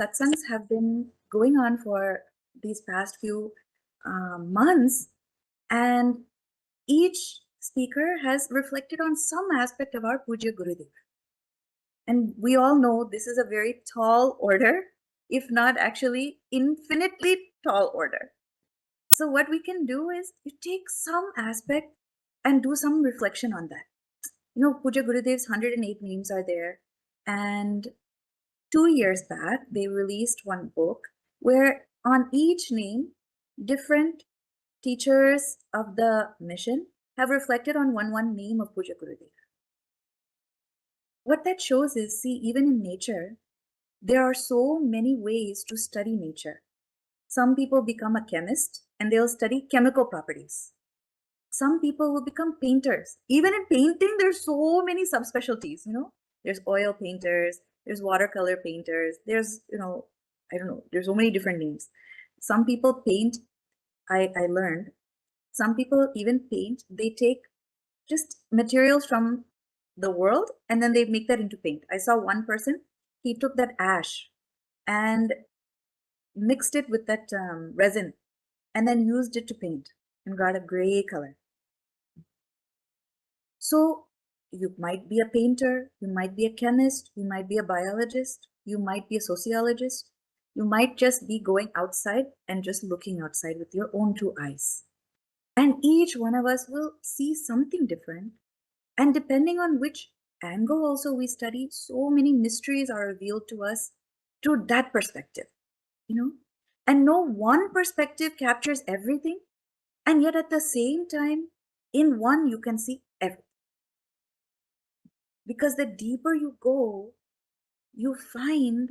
satsangs have been going on for these past few months, and each speaker has reflected on some aspect of our Pujya Gurudev. And we all know this is a very tall order, if not actually infinitely tall order. So what we can do is you take some aspect and do some reflection on that. You know, Pujya Gurudev's 108 names are there, and 2 years back, they released one book where on each name, different teachers of the mission have reflected on one name of Pujya Gurudev. What that shows is, see, even in nature, there are so many ways to study nature. Some people become a chemist and they'll study chemical properties. Some people will become painters. Even in painting, there's so many subspecialties, you know. There's oil painters, there's watercolor painters, there's, I don't know, there's so many different names. Some people paint, I learned, some people even paint, they take just materials from the world and then they make that into paint. I saw one person, he took that ash and mixed it with that resin and then used it to paint and got a gray color. So you might be a painter, you might be a chemist, you might be a biologist, you might be a sociologist, you might just be going outside and just looking outside with your own two eyes. And each one of us will see something different. And depending on which angle also we study, so many mysteries are revealed to us through that perspective, you know. And no one perspective captures everything. And yet at the same time, in one, you can see everything. Because the deeper you go, you find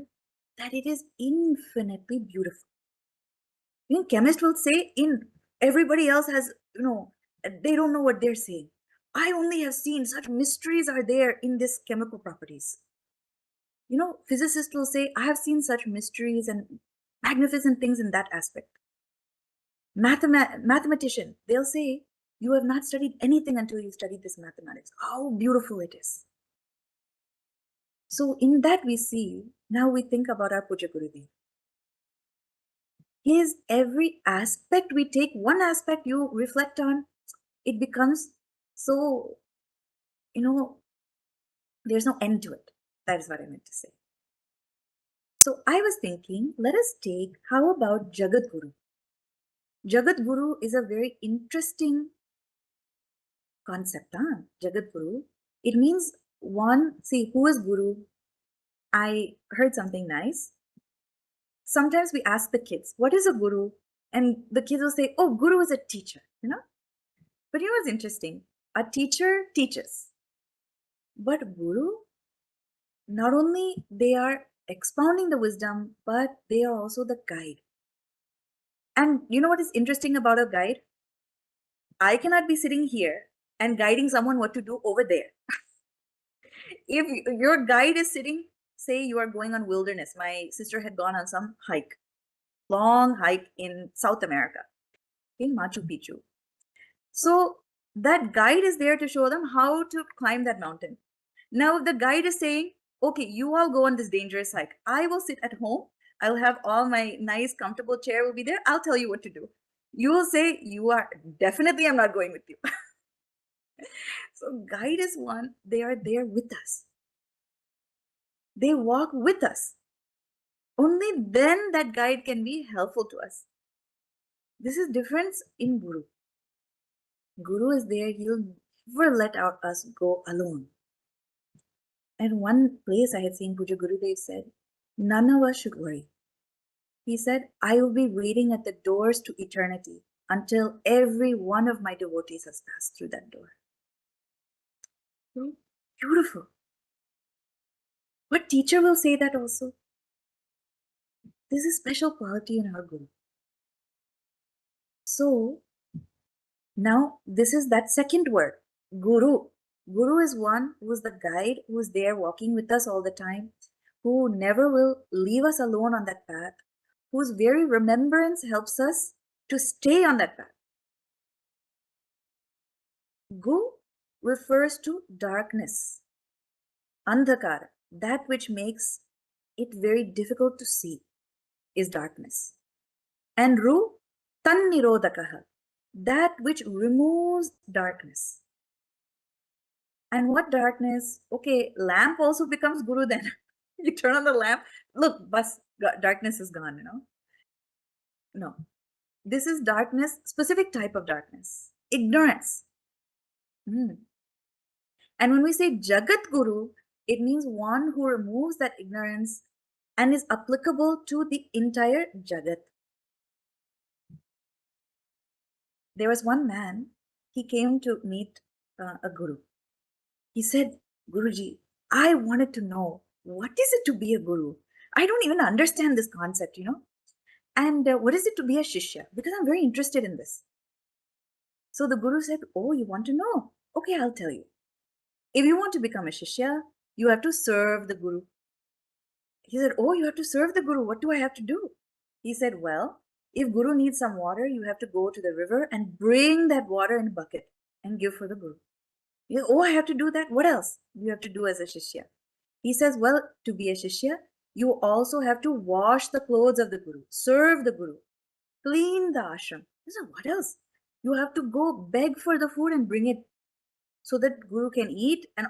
that it is infinitely beautiful. You know, chemists will say in everybody else has, they don't know what they're saying. I only have seen such mysteries are there in this chemical properties. You know, physicists will say, I have seen such mysteries and magnificent things in that aspect. Mathematician, they'll say, you have not studied anything until you studied this mathematics. How beautiful it is. So in that we see, now we think about our Pujya Gurudev. His every aspect, we take one aspect you reflect on, it becomes so, there's no end to it. That is what I meant to say. So I was thinking, let us take, how about Jagadguru? Jagadguru is a very interesting concept, huh? Jagadguru. It means one, see, who is Guru? I heard something nice. Sometimes we ask the kids, what is a guru? And the kids will say, oh, guru is a teacher, you know? But you know what's interesting? A teacher teaches. But guru, not only they are expounding the wisdom, but they are also the guide. And you know what is interesting about a guide? I cannot be sitting here and guiding someone what to do over there. If your guide is sitting, say you are going on wilderness. My sister had gone on some hike, long hike in South America, in Machu Picchu. So that guide is there to show them how to climb that mountain. Now, if the guide is saying, okay, you all go on this dangerous hike, I will sit at home. I'll have all my nice, comfortable chair will be there. I'll tell you what to do. You will say, you are definitely, I'm not going with you. So, guide is one, they are there with us. They walk with us. Only then that guide can be helpful to us. This is difference in Guru. Guru is there, he'll never let us go alone. And one place I had seen Pujya Gurudev said, none of us should worry. He said, I will be waiting at the doors to eternity until every one of my devotees has passed through that door. So beautiful. What teacher will say that also? This is special quality in our Guru. So now this is that second word, Guru. Guru is one who is the guide, who is there walking with us all the time, who never will leave us alone on that path, whose very remembrance helps us to stay on that path. Gu refers to darkness, andhakara, that which makes it very difficult to see, is darkness. And Ru, tan nirodakaha, that which removes darkness. And what darkness? Okay, lamp also becomes Guru then. You turn on the lamp, look, bus, darkness is gone, No, this is darkness, specific type of darkness, ignorance. Hmm. And when we say Jagat Guru, it means one who removes that ignorance and is applicable to the entire Jagat. There was one man, he came to meet a Guru. He said, Guruji, I wanted to know what is it to be a Guru? I don't even understand this concept, And what is it to be a Shishya? Because I'm very interested in this. So the Guru said, oh, you want to know? Okay, I'll tell you. If you want to become a Shishya, you have to serve the Guru. He said, oh, you have to serve the Guru. What do I have to do? He said, well, if Guru needs some water, you have to go to the river and bring that water in a bucket and give for the Guru. He said, oh, I have to do that. What else you have to do as a Shishya? He says, well, to be a Shishya, you also have to wash the clothes of the Guru, serve the Guru, clean the ashram. He said, what else? You have to go beg for the food and bring it so that Guru can eat and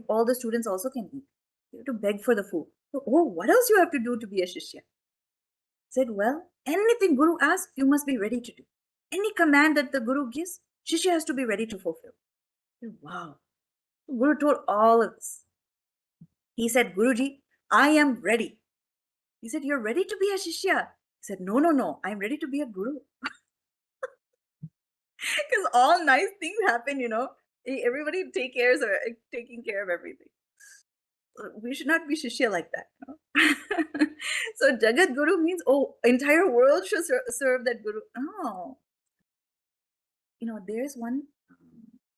all the students also can eat. You have to beg for the food. So, oh, what else you have to do to be a Shishya? Said, well, anything Guru asks, you must be ready to do. Any command that the Guru gives, Shishya has to be ready to fulfill. Said, wow. Guru told all of this. He said, Guruji, I am ready. He said, you're ready to be a Shishya? He said, no, I'm ready to be a Guru. Because all nice things happen, Everybody taking care of everything. We should not be Shishya like that. So Jagat Guru means, oh, entire world should serve that Guru. Oh. There's one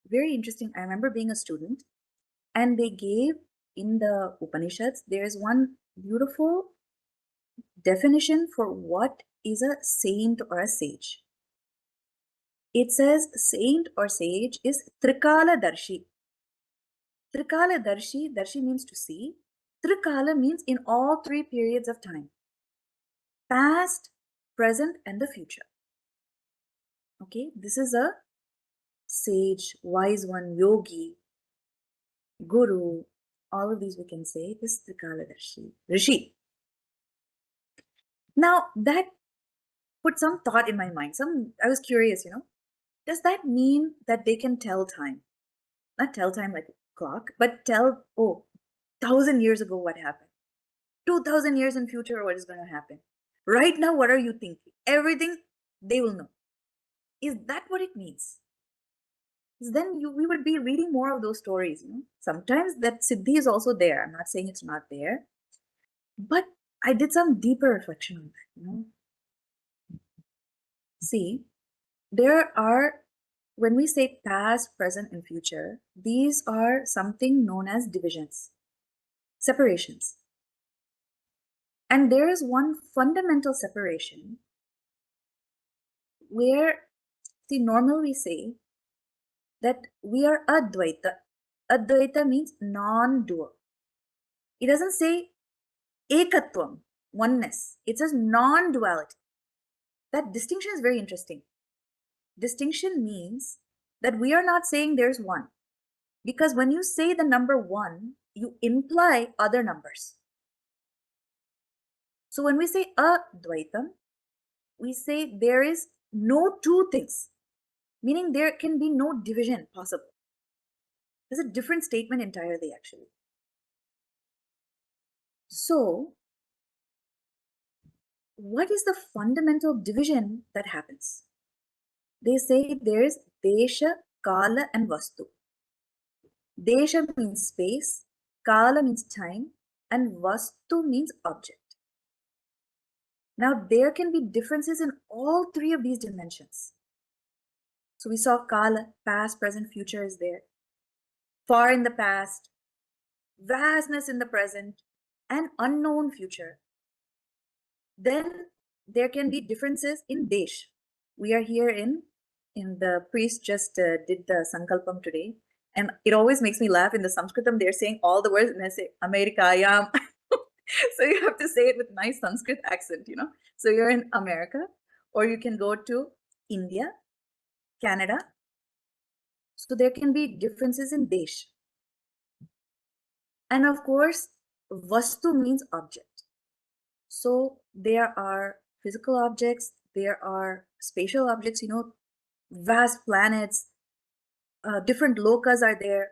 very interesting, I remember being a student, and they gave in the Upanishads, there's one beautiful definition for what is a saint or a sage. It says saint or sage is Trikala Darshi. Trikala Darshi, Darshi means to see. Trikala means in all three periods of time. Past, present, and the future. Okay, this is a sage, wise one, yogi, guru, all of these we can say. This is Trikaladarshi, Rishi. Now that put some thought in my mind. I was curious, does that mean that they can tell time? Not tell time like a clock, but tell, 1,000 years ago what happened? 2,000 years in future, what is going to happen? Right now, what are you thinking? Everything they will know. Is that what it means? Then we would be reading more of those stories. Sometimes that siddhi is also there. I'm not saying it's not there, but I did some deeper reflection on that. See, there are, when we say past, present, and future, these are something known as divisions, separations. And there is one fundamental separation where, see, normally we say that we are Advaita. Advaita means non-dual. It doesn't say ekatvam, oneness. It says non-duality. That distinction is very interesting. Distinction means that we are not saying there's one. Because when you say the number one, you imply other numbers. So when we say Advaitam, we say there is no two things, meaning there can be no division possible. There's a different statement entirely, actually. So, what is the fundamental division that happens? They say there's Desha, Kala, and Vastu. Desha means space, Kala means time, and Vastu means object. Now, there can be differences in all three of these dimensions. So we saw Kala, past, present, future is there. Far in the past, vastness in the present, and unknown future. Then there can be differences in Desh. We are here in the priest just did the Sankalpam today. And it always makes me laugh in the Sanskritam. They're saying all the words and I say, Amerikayam. So you have to say it with nice Sanskrit accent, you know. So you're in America, or you can go to India, Canada. So there can be differences in desh. And of course, vastu means object. So there are physical objects, there are spatial objects, you know, vast planets, different lokas are there.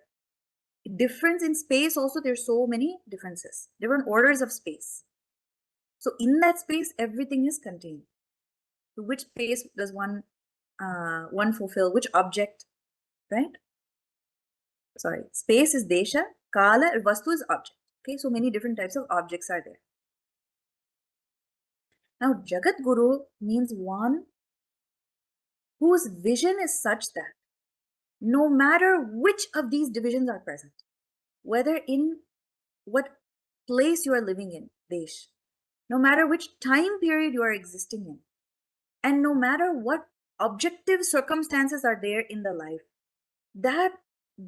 Difference in space also, there's so many differences, different orders of space. So in that space, everything is contained. So which space does one fulfill? Which object, right? Sorry, space is desha, kala, vastu is object. Okay, so many different types of objects are there. Now, Jagadguru means one whose vision is such that no matter which of these divisions are present, whether in what place you are living in, desh, no matter which time period you are existing in, and no matter what objective circumstances are there in the life, that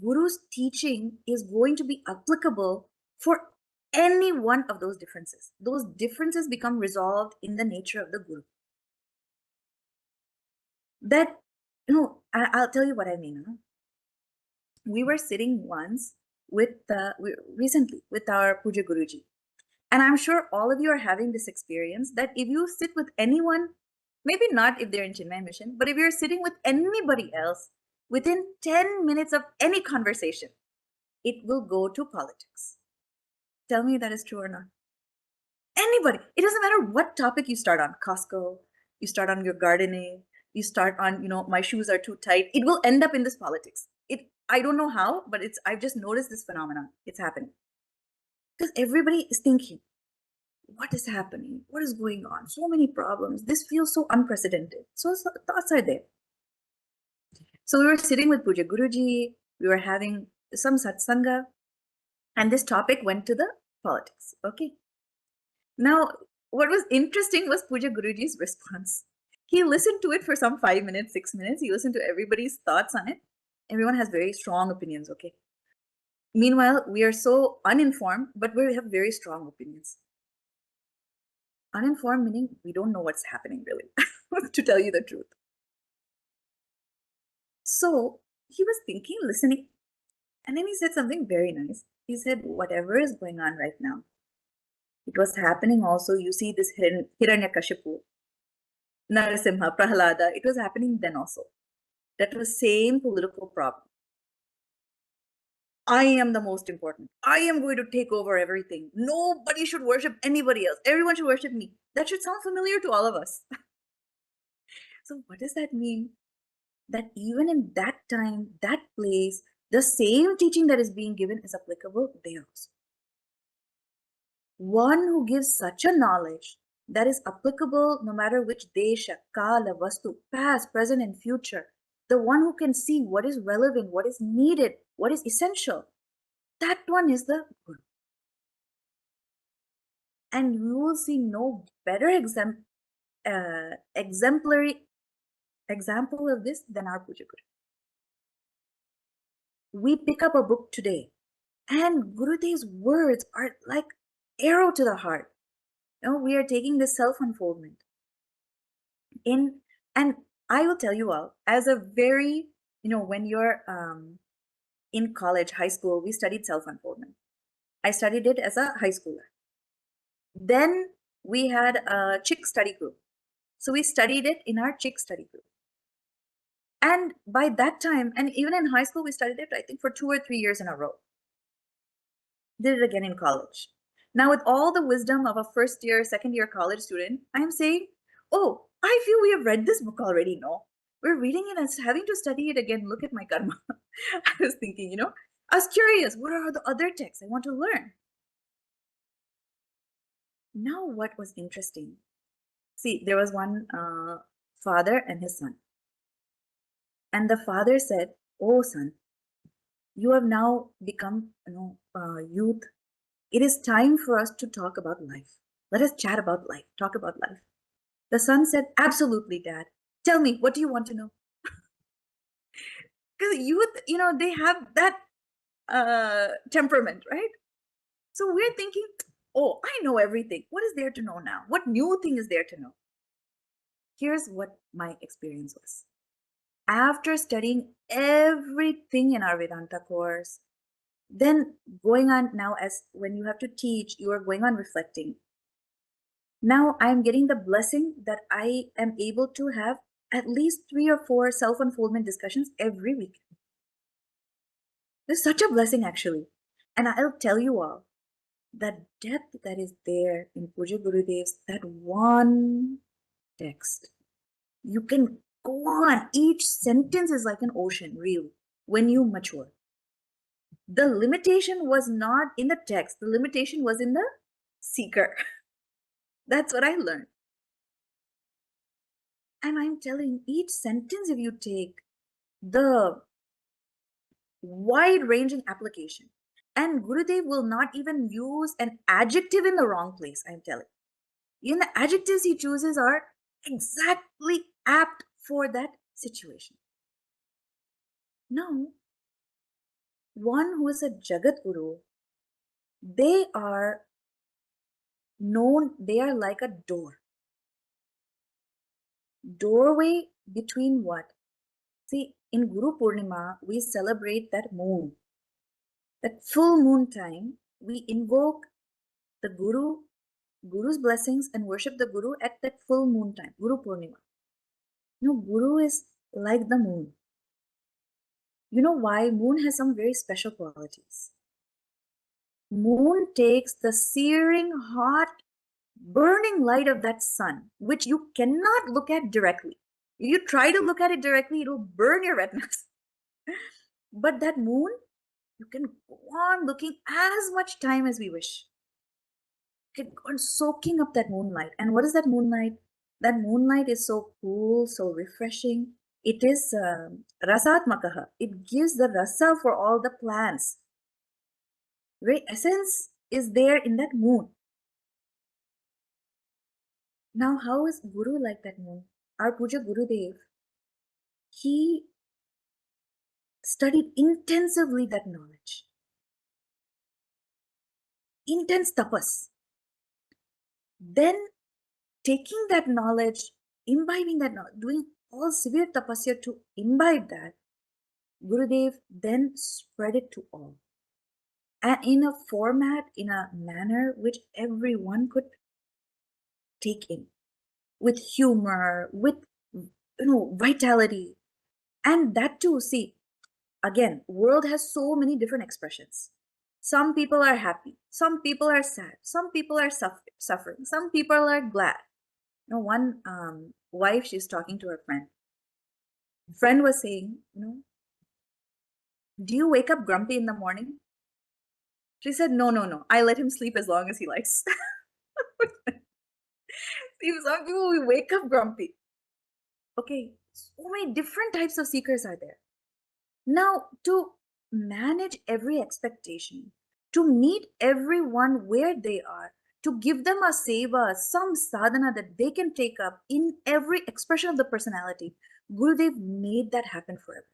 Guru's teaching is going to be applicable for any one of those differences. Those differences become resolved in the nature of the Guru. That, you know, I'll tell you what I mean. Huh? We were sitting once recently with our Pujya Guruji. And I'm sure all of you are having this experience that if you sit with anyone, maybe not if they're in Chinmay Mission, but if you're sitting with anybody else, within 10 minutes of any conversation, it will go to politics. Tell me if that is true or not. Anybody, it doesn't matter what topic you start on, Costco, you start on your gardening, you start on, you know, my shoes are too tight, it will end up in this politics. I don't know how, but I've just noticed this phenomenon. It's happening. Because everybody is thinking, what is happening? What is going on? So many problems. This feels so unprecedented. So thoughts are there. So we were sitting with Pujya Guruji, we were having some satsanga, and this topic went to the politics. Okay. Now, what was interesting was Pujya Guruji's response. He listened to it for some 5 minutes, 6 minutes. He listened to everybody's thoughts on it. Everyone has very strong opinions, okay? Meanwhile, we are so uninformed, but we have very strong opinions. Uninformed meaning we don't know what's happening really, to tell you the truth. So he was thinking, listening, and then he said something very nice. He said, whatever is going on right now, it was happening also. You see this Hiranyakashipu, Narasimha, Prahlada, it was happening then also. That was same political problem. I am the most important. I am going to take over everything. Nobody should worship anybody else. Everyone should worship me. That should sound familiar to all of us. So what does that mean? That even in that time, that place, the same teaching that is being given is applicable there also. One who gives such a knowledge that is applicable no matter which desha, kala, vastu, past, present, and future, the one who can see what is relevant, what is needed, what is essential, that one is the Guru. And you will see no better exemplary example of this than our Pujya Guru. We pick up a book today, and Gurudev's words are like arrow to the heart. You know, we are taking this self-unfoldment in, and I will tell you all, as a very, you know, when you're in college, high school, we studied self-unfoldment. I studied it as a high schooler. Then we had a chick study group. So we studied it in our chick study group. And by that time, and even in high school, we studied it, I think, for 2 or 3 years in a row. Did it again in college. Now, with all the wisdom of a first year, second year college student, I am saying, oh, I feel we have read this book already. No, we're reading it and having to study it again. Look at my karma. I was thinking, you know, I was curious, what are the other texts I want to learn? Now, what was interesting? See, there was one father and his son. And the father said, oh, son, you have now become, youth. It is time for us to talk about life. Let us chat about life, talk about life. The son said, absolutely, Dad. Tell me, what do you want to know? Because youth, you know, they have that temperament, right? So we're thinking, oh, I know everything. What is there to know now? What new thing is there to know? Here's what my experience was. After studying everything in our Vedanta course, then going on now, as when you have to teach, you are going on reflecting. Now I am getting the blessing that I am able to have at least 3 or 4 self-unfoldment discussions every week. There's such a blessing, actually. And I'll tell you all, that depth that is there in Pujya Gurudev's, that one text, you can go on. Each sentence is like an ocean, really, when you mature. The limitation was not in the text, the limitation was in the seeker. That's what I learned. And I'm telling, each sentence, if you take the wide ranging application, and Gurudev will not even use an adjective in the wrong place, I'm telling. Even the adjectives he chooses are exactly apt for that situation. Now, one who is a Jagadguru, they are known, they are like a doorway between what? See, in Guru Purnima, we celebrate that moon. That full moon time, we invoke the Guru's blessings and worship the Guru at that full moon time, Guru Purnima. You know, Guru is like the moon. You know why? Moon has some very special qualities. Moon takes the searing, hot, burning light of that sun, which you cannot look at directly. If you try to look at it directly, it will burn your retinas. But that moon, you can go on looking as much time as we wish. You can go on soaking up that moonlight. And what is that moonlight? That moonlight is so cool, so refreshing. It is rasatmakaha. It gives the rasa for all the plants. Very essence is there in that moon. Now, how is Guru like that moon? Our Pujya Gurudev, he studied intensively that knowledge. Intense tapas. Then taking that knowledge, imbibing that knowledge, doing all severe tapasya to imbibe that, Gurudev then spread it to all. And in a format, in a manner which everyone could take in, with humor, with vitality. And that too, see, again, world has so many different expressions. Some people are happy, some people are sad, some people are suffering, some people are glad. One wife, she's talking to her friend. Friend was saying, do you wake up grumpy in the morning? She said, no, I let him sleep as long as he likes. See, some people, we wake up grumpy. Okay, so many different types of seekers are there. Now, to manage every expectation, to meet everyone where they are, to give them a seva, some sadhana that they can take up in every expression of the personality, Gurudev made that happen for everyone.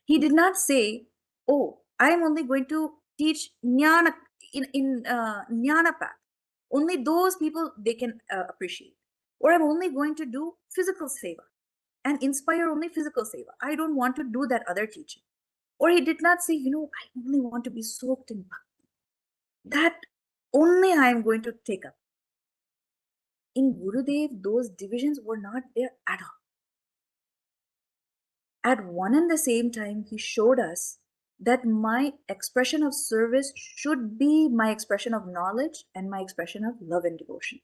He did not say, oh, I am only going to teach jnana in jnana path. Only those people they can appreciate. Or I'm only going to do physical seva and inspire only physical seva. I don't want to do that other teaching. Or he did not say, I only want to be soaked in bhakti. That only I am going to take up. In Gurudev, those divisions were not there at all. At one and the same time, he showed us that my expression of service should be my expression of knowledge and my expression of love and devotion.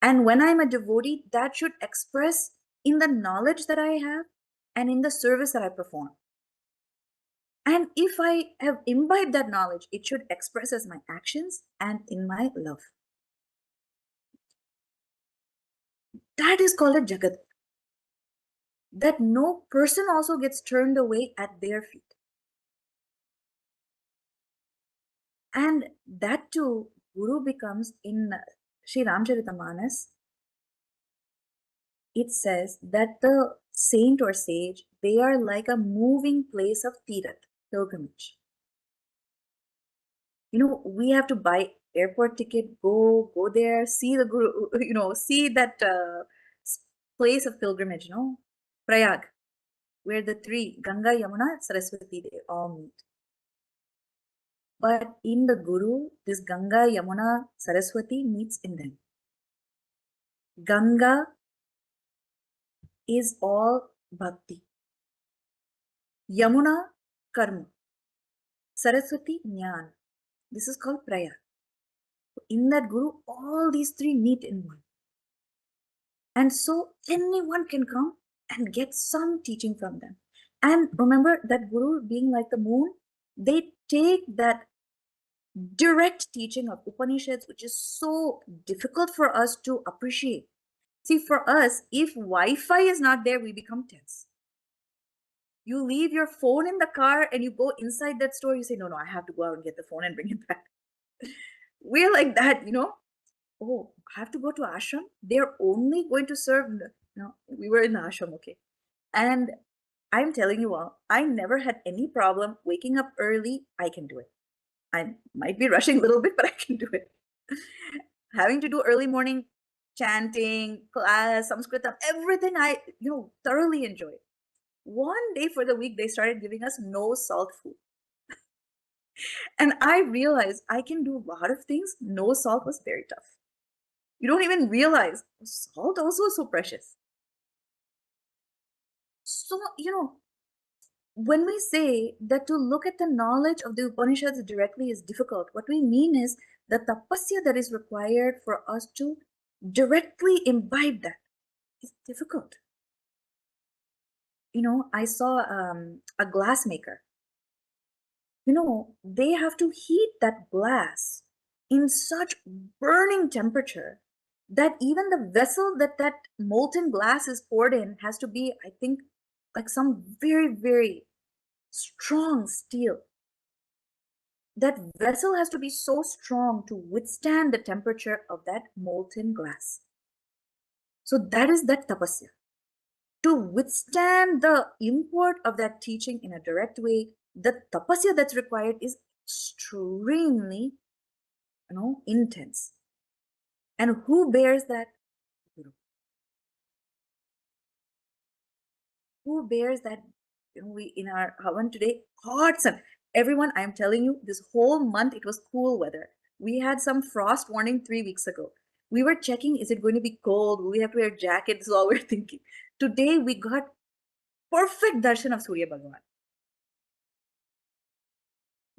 And when I'm a devotee, that should express in the knowledge that I have and in the service that I perform. And if I have imbibed that knowledge, it should express as my actions and in my love. That is called a Jagat. That no person also gets turned away at their feet. And that too, Guru becomes in Sri Ramcharitamanas, it says that the saint or sage, they are like a moving place of Tirath, pilgrimage. We have to buy airport ticket, go there, see the Guru, see that place of pilgrimage, Prayag, where the three, Ganga, Yamuna, Saraswati, they all meet. But in the Guru, this Ganga, Yamuna, Saraswati meets in them. Ganga is all bhakti. Yamuna, karma. Saraswati, jnana. This is called Prayag. In that Guru, all these three meet in one. And so anyone can come and get some teaching from them. And remember that Guru being like the moon, they take that direct teaching of Upanishads, which is so difficult for us to appreciate. See, for us, if Wi-Fi is not there, we become tense. You leave your phone in the car and you go inside that store, you say, no, I have to go out and get the phone and bring it back. We're like that, Oh, I have to go to ashram. They're only going to serve. No, we were in the ashram, okay. And I'm telling you all, I never had any problem waking up early. I can do it. I might be rushing a little bit, but I can do it. Having to do early morning chanting, class, Sanskritam, everything I, thoroughly enjoy. One day for the week, they started giving us no salt food. And I realized I can do a lot of things. No salt was very tough. You don't even realize salt also is so precious. So, when we say that to look at the knowledge of the Upanishads directly is difficult, what we mean is the tapasya that is required for us to directly imbibe that is difficult. I saw a glass maker. They have to heat that glass in such burning temperature that even the vessel that molten glass is poured in has to be, I think, like some very, very strong steel. That vessel has to be so strong to withstand the temperature of that molten glass. So that is that tapasya. To withstand the import of that teaching in a direct way, the tapasya that's required is extremely, intense. And who bears that? Guru. Who bears that? We in our Havan today, hot sun. Everyone, I am telling you, this whole month it was cool weather. We had some frost warning 3 weeks ago. We were checking, is it going to be cold? Will we have to wear jackets? This is all we're thinking. Today we got perfect darshan of Surya Bhagavan.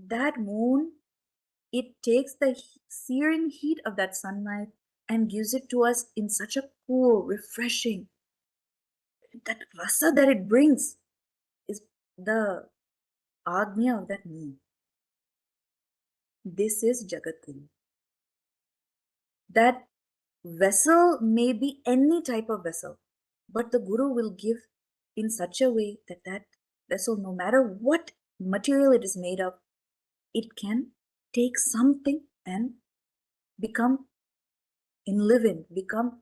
That moon, it takes the searing heat of that sunlight and gives it to us in such a cool, refreshing, that rasa that it brings is the agnya of that moon. This is Jagadguru. That vessel may be any type of vessel, but the Guru will give in such a way that that vessel, no matter what material it is made of, it can take something and become enlivened, become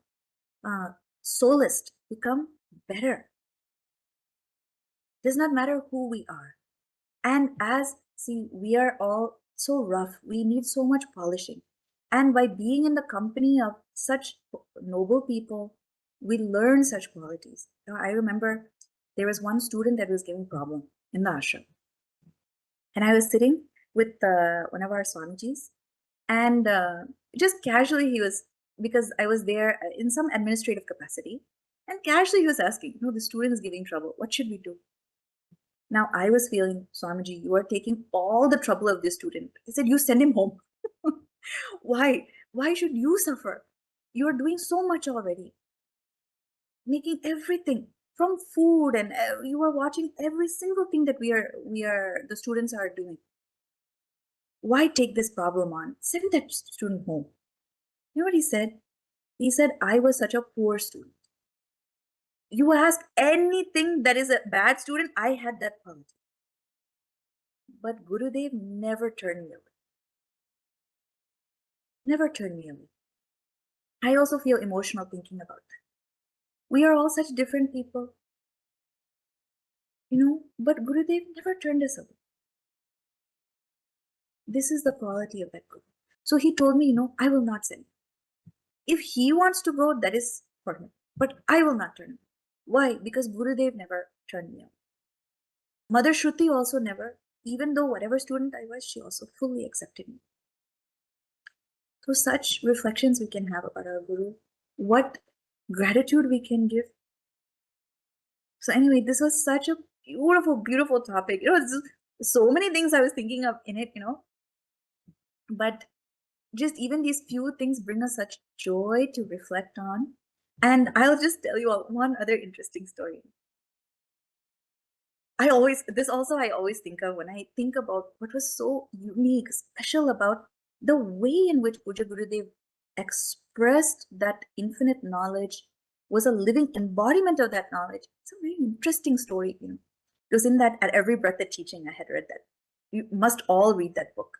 solaced, become better. Does not matter who we are. And we are all so rough, we need so much polishing. And by being in the company of such noble people, we learn such qualities. I remember there was one student that was giving problem in the ashram. And I was sitting with one of our Swamijis, and just casually he was, because I was there in some administrative capacity, and casually he was asking, the student is giving trouble. What should we do? Now I was feeling, Swamiji, you are taking all the trouble of this student. He said, you send him home. Why? Why should you suffer? You are doing so much already. Making everything from food, and you are watching every single thing that the students are doing. Why take this problem on? Send that student home. You know what he said? He said, I was such a poor student. You ask anything that is a bad student, I had that quality. But Gurudev never turned me away. Never turned me away. I also feel emotional thinking about that. We are all such different people, but Gurudev never turned us away. This is the quality of that Guru. So he told me, I will not send. If he wants to go, that is for him. But I will not turn him. Why? Because Gurudev never turned me out. Mother Shruti also never, even though whatever student I was, she also fully accepted me. So such reflections we can have about our Guru. What gratitude we can give. So anyway, this was such a beautiful, beautiful topic. So many things I was thinking of in it, but just even these few things bring us such joy to reflect on. And I'll just tell you one other interesting story. I always think of when I think about what was so unique, special about the way in which Pujya Gurudev expressed that infinite knowledge, was a living embodiment of that knowledge. It's a very interesting story, Because in that, at every breath of teaching, I had read that. You must all read that book.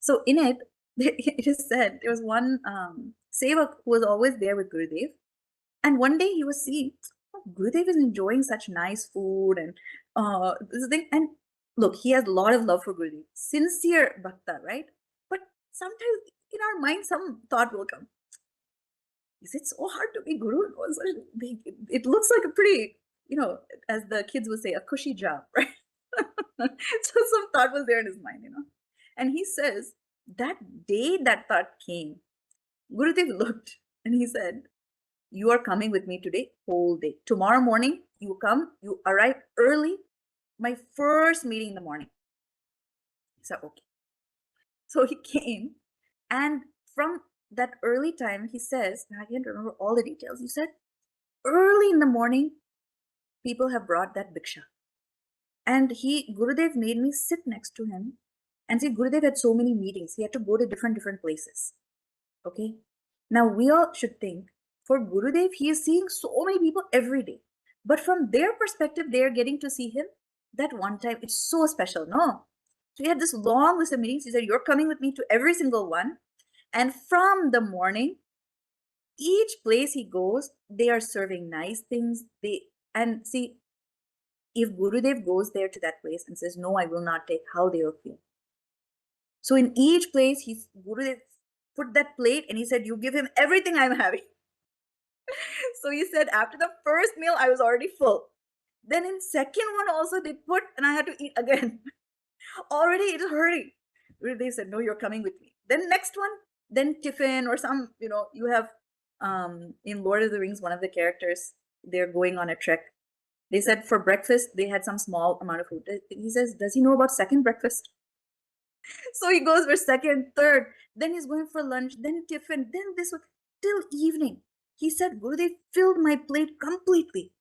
So in it, it is said there was one sevak who was always there with Gurudev, and one day he was seeing Gurudev is enjoying such nice food and this thing. And look, he has a lot of love for Gurudev, sincere bhakta, right? But sometimes in our mind, some thought will come: is it so hard to be guru? It looks like a pretty, as the kids would say, a cushy job, right? So some thought was there in his mind, And he says that day that thought came, Gurudev looked and he said, "You are coming with me today, whole day. Tomorrow morning, you come, you arrive early, my first meeting in the morning." He said, okay. So he came, and from that early time, he says, and I can't remember all the details, he said, early in the morning, people have brought that bhiksha. And Gurudev made me sit next to him. And see, Gurudev had so many meetings. He had to go to different places. Okay. Now we all should think, for Gurudev, he is seeing so many people every day. But from their perspective, they are getting to see him that one time. It's so special, no? So he had this long list of meetings. He said, "You're coming with me to every single one." And from the morning, each place he goes, they are serving nice things. And see, if Gurudev goes there to that place and says, "No, I will not take," how they will feel. So in each place, Gurudev put that plate and he said, "You give him everything I'm having." So he said, after the first meal, I was already full. Then in second one also they put, and I had to eat again. Already it is hurting. They said, "No, you're coming with me." Then next one, then tiffin or some, you have in Lord of the Rings, one of the characters, they're going on a trek. They said for breakfast, they had some small amount of food. He says, does he know about second breakfast? So he goes for second, third, then he's going for lunch, then tiffin, then this one, till evening. He said, Gurudev filled my plate completely.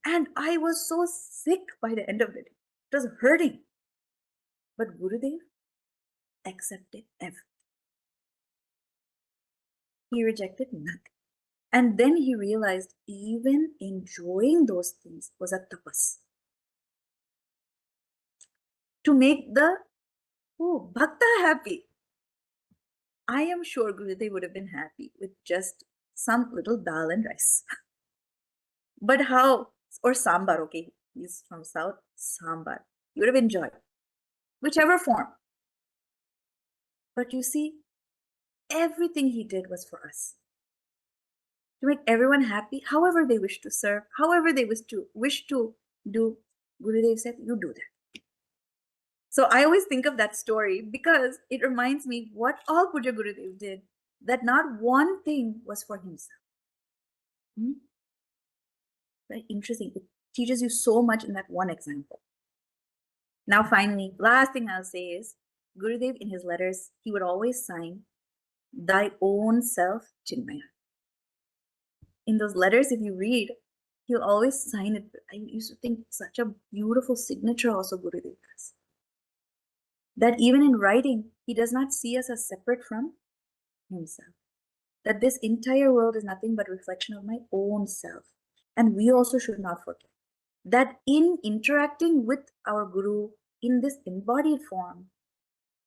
And I was so sick by the end of it. It was hurting. But Gurudev accepted everything. He rejected nothing. And then he realized even enjoying those things was a tapas. To make the bhakta happy. I am sure Gurudev would have been happy with just some little dal and rice. But how? Or sambar, okay. He's from South, sambar. You would have enjoyed. Whichever form. But you see, everything he did was for us. To make everyone happy, however they wish to serve, however they wish to do. Gurudev said, you do that. So I always think of that story because it reminds me what all Pujya Gurudev did, that not one thing was for himself. Very interesting. It teaches you so much in that one example. Now, finally, last thing I'll say is, Gurudev in his letters, he would always sign, "Thy own self, Chinmaya." In those letters, if you read, he'll always sign it. I used to think such a beautiful signature also Gurudev does. That even in writing, he does not see us as separate from himself. That this entire world is nothing but reflection of my own self. And we also should not forget that in interacting with our Guru in this embodied form,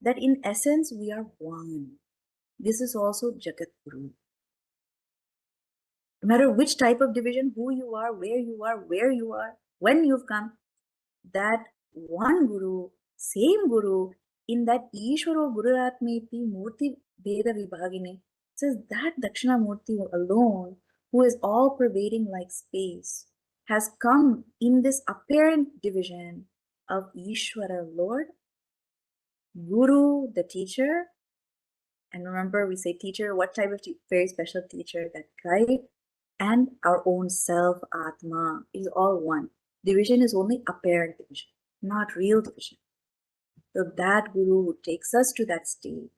that in essence we are one. This is also Jagadguru. No matter which type of division, who you are, where you are, when you've come, that one Guru, same Guru, in that Ishvaro Gururatmeti Murti Veda Vibhagine, says that Dakshinamurti alone, who is all pervading like space, has come in this apparent division of Ishvara, Lord, Guru, the teacher, and remember we say teacher, what type of very special teacher, that guide, and our own self, Atma, is all one. Division is only apparent division, not real division. So that Guru who takes us to that state,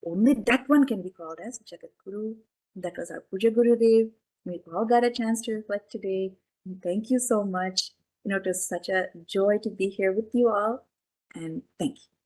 only that one can be called as Jagadguru. That was our Pujya Gurudev. We all got a chance to reflect today. And thank you so much. It was such a joy to be here with you all. And thank you.